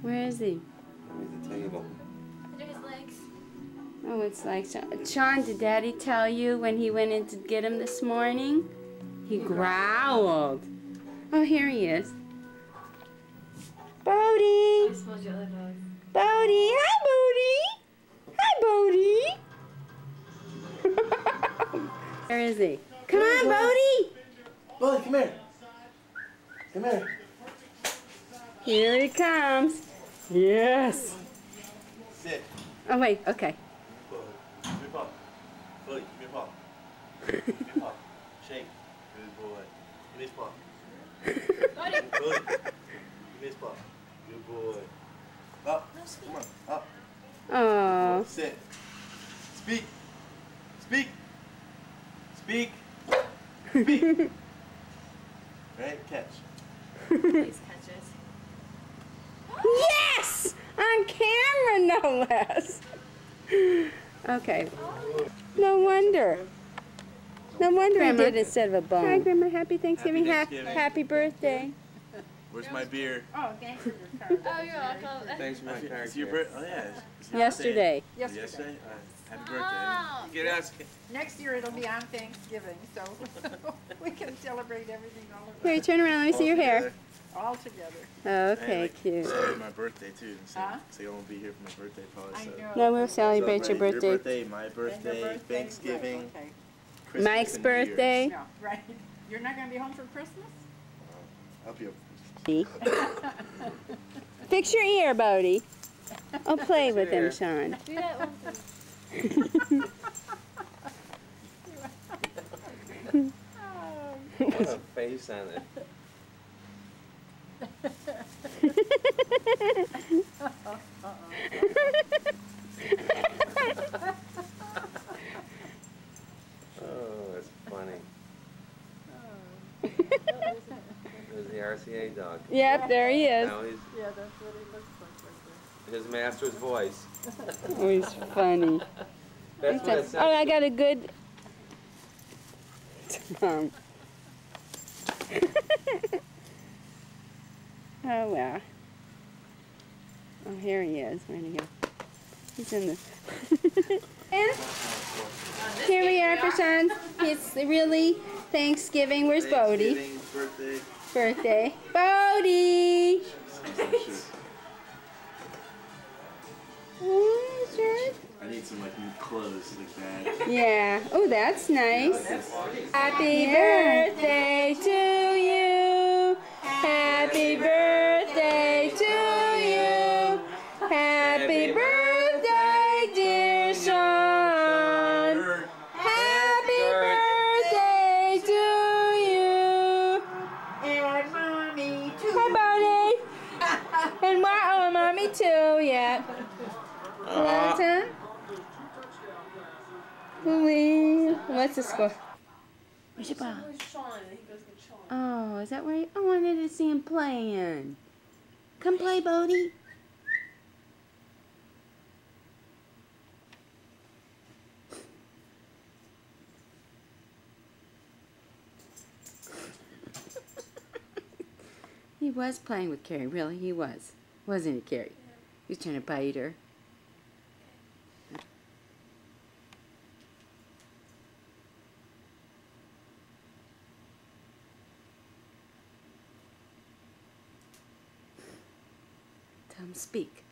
Where is he? Underneath the table. Under his legs. Oh, it's like Sean, did Daddy tell you when he went in to get him this morning? He growled. Oh, here he is. Bodie! I suppose the other dogs. Bodie! Hi, Bodie! Hi, Bodie! Where is he? Come on, Bodie! Bodie, come here. Come here. Here he comes. Yes. Sit. Oh, wait, okay. Give me a paw. Bodie, give me a paw. Give me a paw. Shake. Good boy. Give me his paw. Buddy. Bodie. Give me his paw. Good boy. Up. Come on. Up. Oh. Sit. Speak. Speak. Speak. Speak. Right? Catch. Please catches. Yes! On camera, no less. Okay. No wonder. No wonder he did instead of a bone. Hi, Grandma. Happy Thanksgiving. Happy birthday. Where's my beer? Oh, thanks for your card. Oh, you're welcome. Thanks for my card. It's your birthday. Oh, yeah. It's your Yesterday. birthday. Yesterday? Happy birthday. Oh. Get us. Next year it'll be on Thanksgiving, so we can celebrate everything all Here, turn around. Let me see your hair. all together. Okay, cute. Celebrate my birthday, too. So, Huh? so you won't be here for my birthday, probably. I So. know. No, we'll celebrate your birthday. My And birthday, your birthday, Thanksgiving, right, okay. Christmas, Mike's and New Year's. birthday. No, right. You're not gonna be home for Christmas? I'll be up. Fix your ear, Bodie. I'll play with him, Sean. Do that one. What a face on it. Oh, that's funny. There's the RCA dog. Yep, there he is. Now he's Yeah, that's what it looks like right his master's voice. Oh, he's funny. That's what it says. Oh, I got a good... Oh, well. Oh, here he is. Where'd he go? He's in the... And here we are for Sean. It's really Thanksgiving. Where's Bodie? Birthday. Birthday. Bodie! Oh, sure. I need some like new clothes like that. Yeah. Oh, that's nice. Happy birthday to you. Happy birthday to you. Happy birthday, dear Sean. Happy birthday to you. And Mommy too. Hi, Bodie. And oh, Mommy too. Yeah. That's it. What's the score? Where's your ball? Oh, is that where you... I wanted to see him playing. Come play, Bodie. He was playing with Carrie, really, he was. Wasn't he, Carrie? He was trying to bite her. Tell him speak.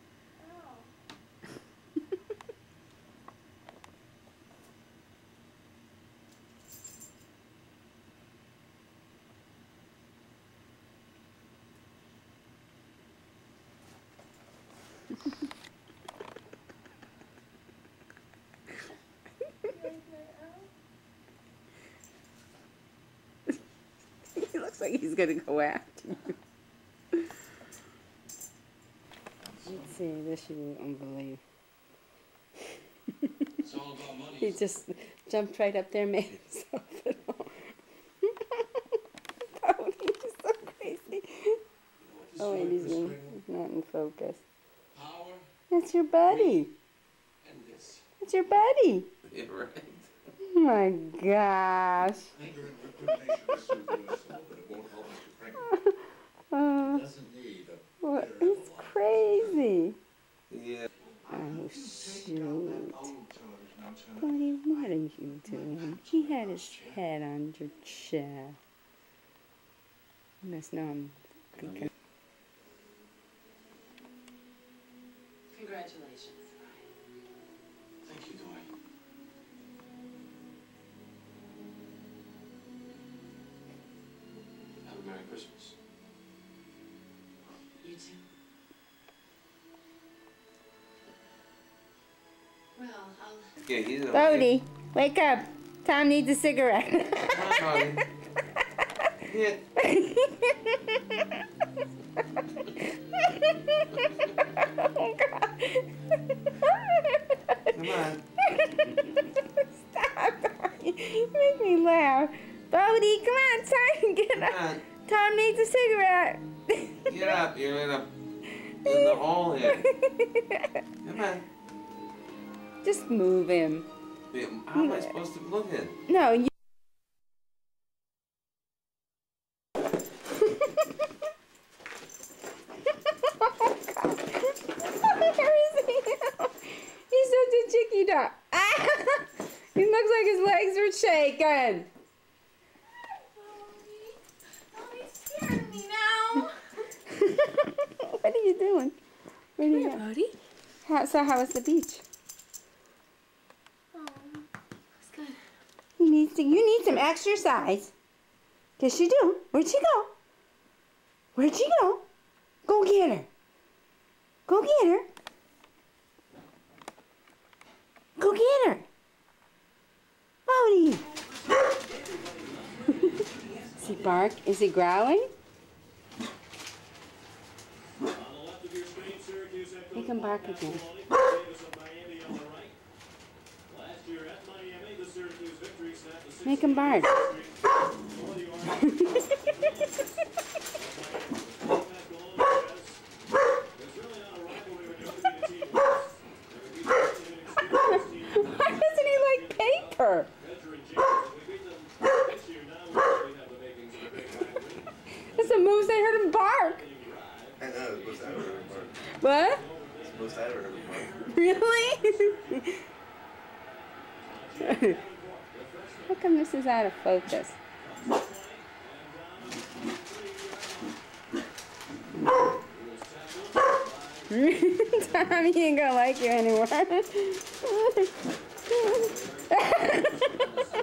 He looks like he's gonna go after you. Let's see, this you won't believe. It's all about money. He just jumped right up there and made himself at home. Oh, he's so crazy. Oh, wait, he's not in focus. Power That's your buddy. and this. That's your buddy. Yeah, right. Oh my gosh. Anger and recrimination is soothing us all, but it won't help us to crank it. It doesn't need a What? bitter It's crazy. his head on your chair. You must know I'm thinking. Congratulations. Thank you, Dory. Have a Merry Christmas. You too. Well, I'll... Yeah, he's okay. Bodie, wake up. Tom needs a cigarette. Come on, Bodie. Yeah. Oh, God. Come on. Stop. You make me laugh. Bodie, come on, Tom, get Come up. on. Tom needs a cigarette. Get up. You're in the hole here. Come on. Just move him. Wait, how am I supposed to look at? No, you. Where is he? He's such a chicky dog. Ah! He looks like his legs are shaking. Mommy's scaring me now. What are you doing? Where do you go? Bodie. So how was the beach? Oh, it's good. You need some exercise. Yes, you do. Where'd she go? Where'd she go? Go get her. Go get her. Go get her. Bodie. Does he bark? Is he growling? He can bark again. Make him bark. Why doesn't he like paper? That's the most I heard him bark. I know, it's most I ever heard him bark. What? It's most I ever heard him bark. Really? How come this is out of focus? Tom, he ain't gonna like you anymore.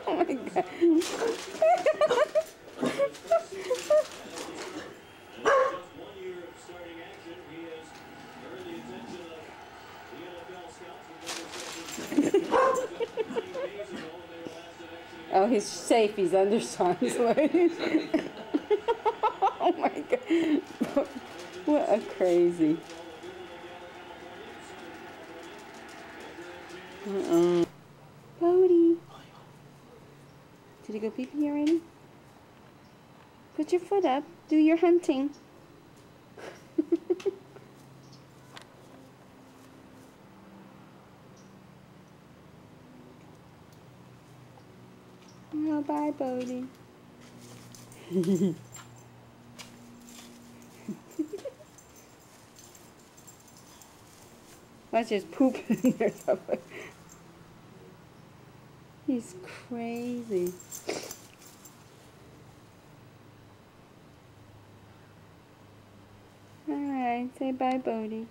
Oh my God. Oh, he's safe. He's under Sean's leg. Oh my God. What a crazy. Bodie. Did he go pee-pee already? Put your foot up. Do your hunting. Oh, bye, Bodie. Let's just poop in there somewhere. He's crazy. All right, say bye, Bodie.